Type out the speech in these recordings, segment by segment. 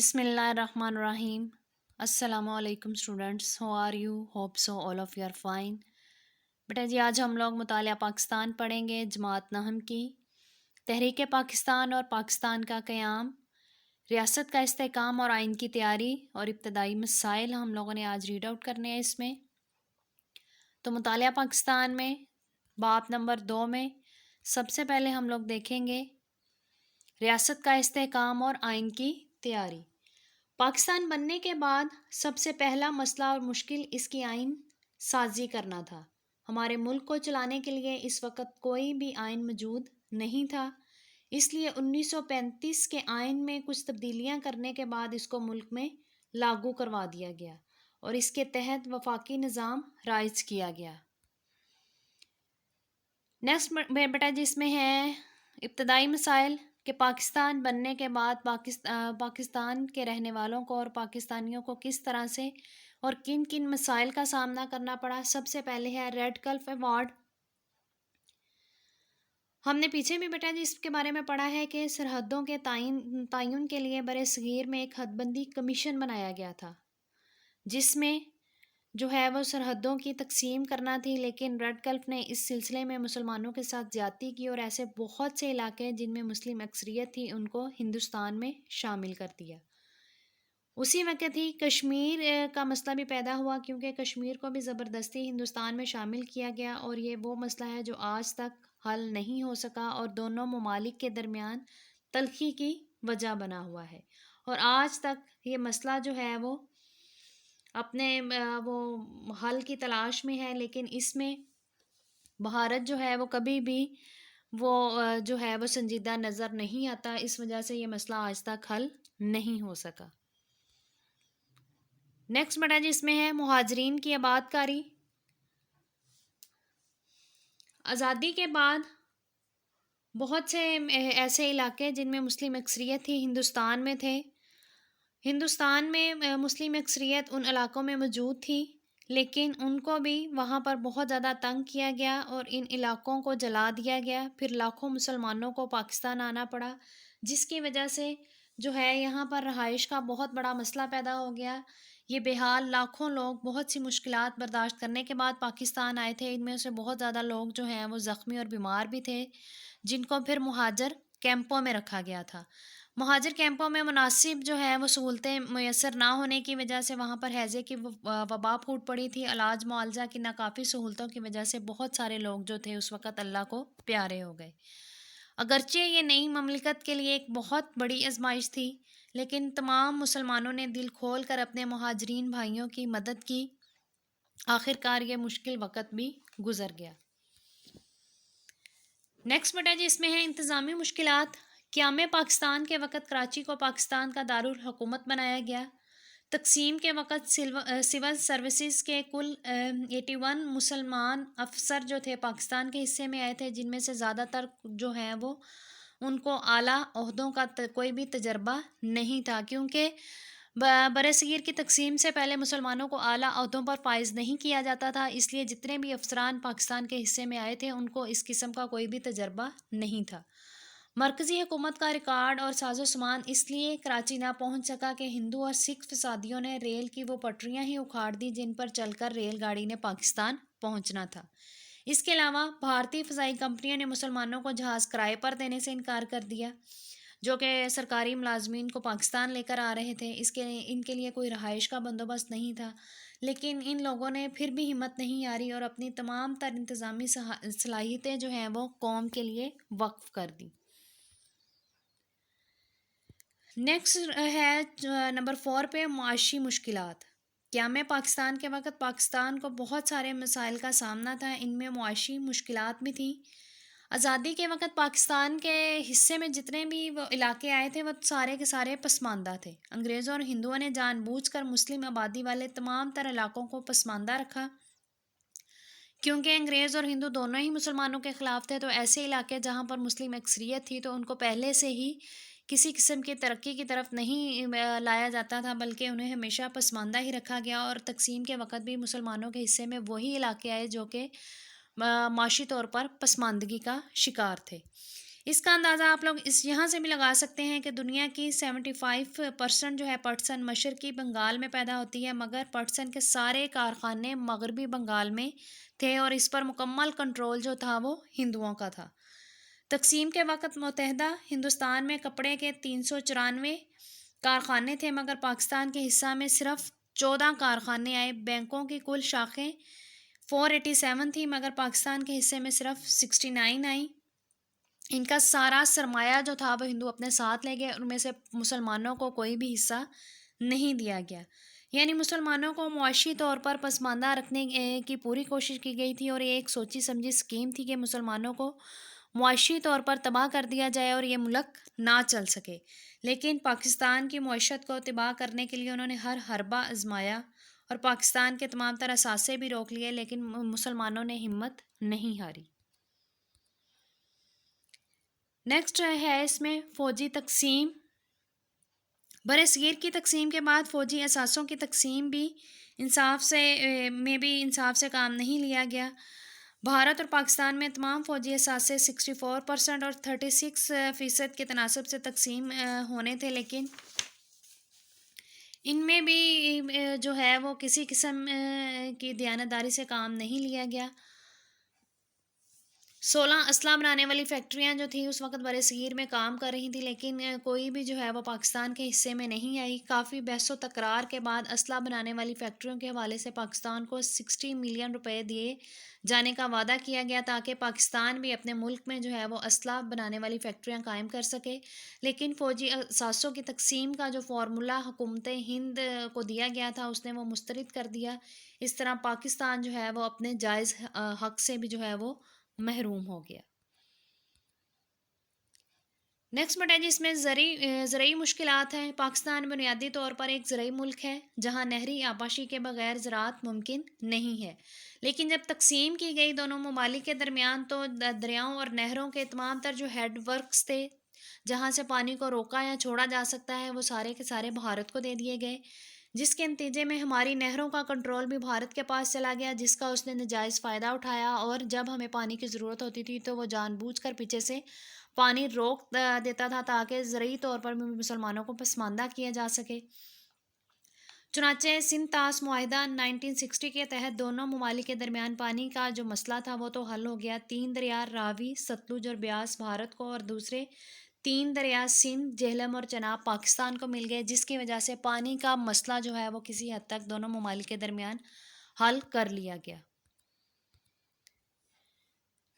بسم اللہ الرحمن الرحیم۔ السلام علیکم students, how are you? Hope so all of you are fine. بیٹا جی، آج ہم لوگ مطالعہ پاکستان پڑھیں گے، جماعت نہم کی تحریک پاکستان اور پاکستان کا قیام، ریاست کا استحکام اور آئین کی تیاری اور ابتدائی مسائل ہم لوگوں نے آج ریڈ آؤٹ کرنے ہیں اس میں۔ تو مطالعہ پاکستان میں باب نمبر 2 میں سب سے پہلے ہم لوگ دیکھیں گے ریاست کا استحکام اور آئین کی تیاری۔ پاکستان بننے کے بعد سب سے پہلا مسئلہ اور مشکل اس کی آئین سازی کرنا تھا۔ ہمارے ملک کو چلانے کے لیے اس وقت کوئی بھی آئین موجود نہیں تھا، اس لیے 1935 کے آئین میں کچھ تبدیلیاں کرنے کے بعد اس کو ملک میں لاگو کروا دیا گیا اور اس کے تحت وفاقی نظام رائج کیا گیا۔ نیکسٹ بیٹا جس میں ہے ابتدائی مسائل کہ پاکستان بننے کے بعد پاکستان کے رہنے والوں کو اور پاکستانیوں کو کس طرح سے اور کن کن مسائل کا سامنا کرنا پڑا۔ سب سے پہلے ہے ریڈ کلف ایوارڈ۔ ہم نے پیچھے بھی بیٹا جی اس کے بارے میں پڑھا ہے کہ سرحدوں کے تعین کے لیے برِ صغیر میں ایک حد بندی کمیشن بنایا گیا تھا، جس میں جو ہے وہ سرحدوں کی تقسیم کرنا تھی، لیکن ریڈ کلف نے اس سلسلے میں مسلمانوں کے ساتھ زیادتی کی اور ایسے بہت سے علاقے جن میں مسلم اکثریت تھی ان کو ہندوستان میں شامل کر دیا۔ اسی وقت ہی کشمیر کا مسئلہ بھی پیدا ہوا، کیونکہ کشمیر کو بھی زبردستی ہندوستان میں شامل کیا گیا اور یہ وہ مسئلہ ہے جو آج تک حل نہیں ہو سکا اور دونوں ممالک کے درمیان تلخی کی وجہ بنا ہوا ہے، اور آج تک یہ مسئلہ جو ہے وہ اپنے وہ حل کی تلاش میں ہے، لیکن اس میں بھارت جو ہے وہ کبھی بھی وہ جو ہے وہ سنجیدہ نظر نہیں آتا، اس وجہ سے یہ مسئلہ آج تک حل نہیں ہو سکا۔ نیکسٹ بیٹا جی اس میں ہے مہاجرین کی آباد کاری۔ آزادی کے بعد بہت سے ایسے علاقے جن میں مسلم اکثریت تھی ہندوستان میں تھے۔ ہندوستان میں مسلم اکثریت ان علاقوں میں موجود تھی، لیکن ان کو بھی وہاں پر بہت زیادہ تنگ کیا گیا اور ان علاقوں کو جلا دیا گیا۔ پھر لاکھوں مسلمانوں کو پاکستان آنا پڑا، جس کی وجہ سے جو ہے یہاں پر رہائش کا بہت بڑا مسئلہ پیدا ہو گیا۔ یہ بحال لاکھوں لوگ بہت سی مشکلات برداشت کرنے کے بعد پاکستان آئے تھے، ان میں سے بہت زیادہ لوگ جو ہیں وہ زخمی اور بیمار بھی تھے، جن کو پھر مہاجر کیمپوں میں رکھا گیا تھا۔ مہاجر کیمپوں میں مناسب جو ہے وہ سہولتیں میسر نہ ہونے کی وجہ سے وہاں پر ہیضے کی وبا پھوٹ پڑی تھی۔ علاج معالجہ کی ناکافی سہولتوں کی وجہ سے بہت سارے لوگ جو تھے اس وقت اللہ کو پیارے ہو گئے۔ اگرچہ یہ نئی مملکت کے لیے ایک بہت بڑی آزمائش تھی، لیکن تمام مسلمانوں نے دل کھول کر اپنے مہاجرین بھائیوں کی مدد کی۔ آخر کار یہ مشکل وقت بھی گزر گیا۔ نیکسٹ بیٹا جی اس میں ہے انتظامی مشکلات۔ قیام پاکستان کے وقت کراچی کو پاکستان کا دارالحکومت بنایا گیا۔ تقسیم کے وقت سول سروسز کے کل 81 مسلمان افسر جو تھے پاکستان کے حصے میں آئے تھے، جن میں سے زیادہ تر جو ہیں وہ ان کو اعلیٰ عہدوں کا کوئی بھی تجربہ نہیں تھا، کیونکہ برصغیر کی تقسیم سے پہلے مسلمانوں کو اعلیٰ عہدوں پر فائز نہیں کیا جاتا تھا، اس لیے جتنے بھی افسران پاکستان کے حصے میں آئے تھے ان کو اس قسم کا کوئی بھی تجربہ نہیں تھا۔ مرکزی حکومت کا ریکارڈ اور ساز و سامان اس لیے کراچی نہ پہنچ سکا کہ ہندو اور سکھ فسادیوں نے ریل کی وہ پٹریاں ہی اکھاڑ دی جن پر چل کر ریل گاڑی نے پاکستان پہنچنا تھا۔ اس کے علاوہ بھارتی فضائی کمپنیوں نے مسلمانوں کو جہاز کرائے پر دینے سے انکار کر دیا، جو کہ سرکاری ملازمین کو پاکستان لے کر آ رہے تھے۔ ان کے لیے کوئی رہائش کا بندوبست نہیں تھا، لیکن ان لوگوں نے پھر بھی ہمت نہیں ہاری اور اپنی تمام تر انتظامی صلاحیتیں جو ہیں وہ قوم کے لیے وقف کر دی۔ نیکسٹ ہے نمبر 4 پہ معاشی مشکلات۔ قیام پاکستان کے وقت پاکستان کو بہت سارے مسائل کا سامنا تھا، ان میں معاشی مشکلات بھی تھیں۔ آزادی کے وقت پاکستان کے حصے میں جتنے بھی وہ علاقے آئے تھے وہ سارے کے سارے پسماندہ تھے۔ انگریزوں اور ہندوؤں نے جان بوجھ کر مسلم آبادی والے تمام تر علاقوں کو پسماندہ رکھا، کیونکہ انگریز اور ہندو دونوں ہی مسلمانوں کے خلاف تھے، تو ایسے علاقے جہاں پر مسلم اکثریت تھی تو ان کو پہلے سے ہی کسی قسم کی ترقی کی طرف نہیں لایا جاتا تھا، بلکہ انہیں ہمیشہ پسماندہ ہی رکھا گیا، اور تقسیم کے وقت بھی مسلمانوں کے حصے میں وہی علاقے آئے جو کہ معاشی طور پر پسماندگی کا شکار تھے۔ اس کا اندازہ آپ لوگ اس یہاں سے بھی لگا سکتے ہیں کہ دنیا کی 75% جو ہے پٹسن مشرقی بنگال میں پیدا ہوتی ہے، مگر پٹسن کے سارے کارخانے مغربی بنگال میں تھے اور اس پر مکمل کنٹرول جو تھا وہ ہندوؤں کا تھا۔ تقسیم کے وقت متحدہ ہندوستان میں کپڑے کے 394 کارخانے تھے، مگر پاکستان کے حصہ میں صرف 14 کارخانے آئے۔ بینکوں کی کل شاخیں 487 تھی، مگر پاکستان کے حصے میں صرف 69 آئیں۔ ان کا سارا سرمایہ جو تھا وہ ہندو اپنے ساتھ لے گئے، ان میں سے مسلمانوں کو کوئی بھی حصہ نہیں دیا گیا، یعنی مسلمانوں کو معاشی طور پر پسماندہ رکھنے کی پوری کوشش کی گئی تھی، اور یہ ایک سوچی سمجھی اسکیم تھی کہ مسلمانوں کو معاشی طور پر تباہ کر دیا جائے اور یہ ملک نہ چل سکے۔ لیکن پاکستان کی معیشت کو تباہ کرنے کے لیے انہوں نے ہر حربہ آزمایا اور پاکستان کے تمام تر اثاثے بھی روک لیے، لیکن مسلمانوں نے ہمت نہیں ہاری۔ نیکسٹ ہے اس میں فوجی تقسیم۔ برصغیر کی تقسیم کے بعد فوجی اثاثوں کی تقسیم بھی انصاف سے کام نہیں لیا گیا۔ بھارت اور پاکستان میں تمام فوجی اثاثے 64% اور 36% کے تناسب سے تقسیم ہونے تھے، لیکن ان میں بھی جو ہے وہ کسی قسم کی دیانتداری سے کام نہیں لیا گیا۔ 16 اسلحہ بنانے والی فیکٹریاں جو تھیں اس وقت برصغیر میں کام کر رہی تھیں، لیکن کوئی بھی جو ہے وہ پاکستان کے حصے میں نہیں آئی۔ کافی بحث و تکرار کے بعد اسلحہ بنانے والی فیکٹریوں کے حوالے سے پاکستان کو 60 ملین روپے دیے جانے کا وعدہ کیا گیا تاکہ پاکستان بھی اپنے ملک میں جو ہے وہ اسلحہ بنانے والی فیکٹریاں قائم کر سکے، لیکن فوجی اثاثوں کی تقسیم کا جو فارمولہ حکومت ہند کو دیا گیا تھا اس نے وہ مسترد کر دیا۔ اس طرح پاکستان جو ہے وہ اپنے جائز حق سے بھی جو ہے وہ محروم ہو گیا۔ نیکسٹ بٹ ہے جس میں زرعی مشکلات ہیں۔ پاکستان بنیادی طور پر ایک زرعی ملک ہے جہاں نہری آبپاشی کے بغیر زراعت ممکن نہیں ہے، لیکن جب تقسیم کی گئی دونوں ممالک کے درمیان تو دریاؤں اور نہروں کے تمام تر جو ہیڈ ورکس تھے جہاں سے پانی کو روکا یا چھوڑا جا سکتا ہے وہ سارے کے سارے بھارت کو دے دیے گئے، جس کے نتیجے میں ہماری نہروں کا کنٹرول بھی بھارت کے پاس چلا گیا، جس کا اس نے ناجائز فائدہ اٹھایا، اور جب ہمیں پانی کی ضرورت ہوتی تھی تو وہ جان بوجھ کر پیچھے سے پانی روک دیتا تھا تاکہ زرعی طور پر مسلمانوں کو پسماندہ کیا جا سکے۔ چنانچہ سندھ طاس معاہدہ 1960 کے تحت دونوں ممالک کے درمیان پانی کا جو مسئلہ تھا وہ تو حل ہو گیا۔ 3 دریا راوی، ستلج اور بیاس بھارت کو اور دوسرے 3 دریا سندھ، جہلم اور چناب پاکستان کو مل گئے، جس کی وجہ سے پانی کا مسئلہ جو ہے وہ کسی حد تک دونوں ممالک کے درمیان حل کر لیا گیا۔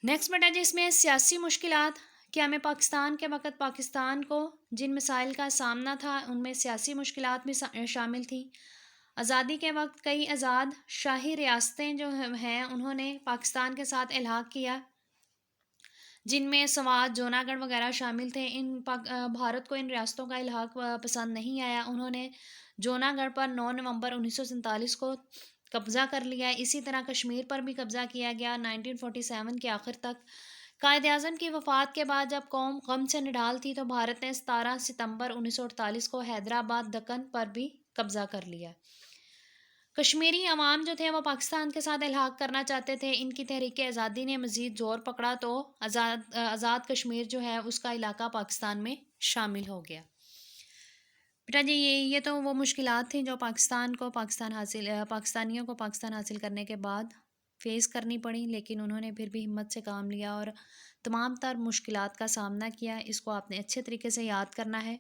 نیکسٹ بٹ ہے جس میں سیاسی مشکلات۔ قیام پاکستان کے وقت پاکستان کو جن مسائل کا سامنا تھا ان میں سیاسی مشکلات بھی شامل تھیں۔ آزادی کے وقت کئی آزاد شاہی ریاستیں جو ہیں انہوں نے پاکستان کے ساتھ الحاق کیا، جن میں سوات، جوناگڑھ وغیرہ شامل تھے۔ بھارت کو ان ریاستوں کا الحاق پسند نہیں آیا، انہوں نے جوناگڑھ پر 9 نومبر 1947 کو قبضہ کر لیا۔ اسی طرح کشمیر پر بھی قبضہ کیا گیا۔ 1947 کے آخر تک قائد اعظم کی وفات کے بعد جب قوم غم سے نڈھال تھی تو بھارت نے 17 ستمبر 1948 کو حیدرآباد، دکن پر بھی قبضہ کر لیا۔ کشمیری عوام جو تھے وہ پاکستان کے ساتھ الحاق کرنا چاہتے تھے۔ ان کی تحریک آزادی نے مزید زور پکڑا تو آزاد کشمیر جو ہے اس کا علاقہ پاکستان میں شامل ہو گیا۔ بیٹا جی یہ تو وہ مشکلات تھیں جو پاکستانیوں کو پاکستان حاصل کرنے کے بعد فیس کرنی پڑی، لیکن انہوں نے پھر بھی ہمت سے کام لیا اور تمام تر مشکلات کا سامنا کیا۔ اس کو آپ نے اچھے طریقے سے یاد کرنا ہے۔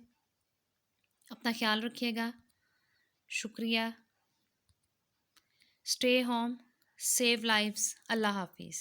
اپنا خیال رکھیے گا۔ شکریہ۔ Stay home, save lives. اللہ حافظ۔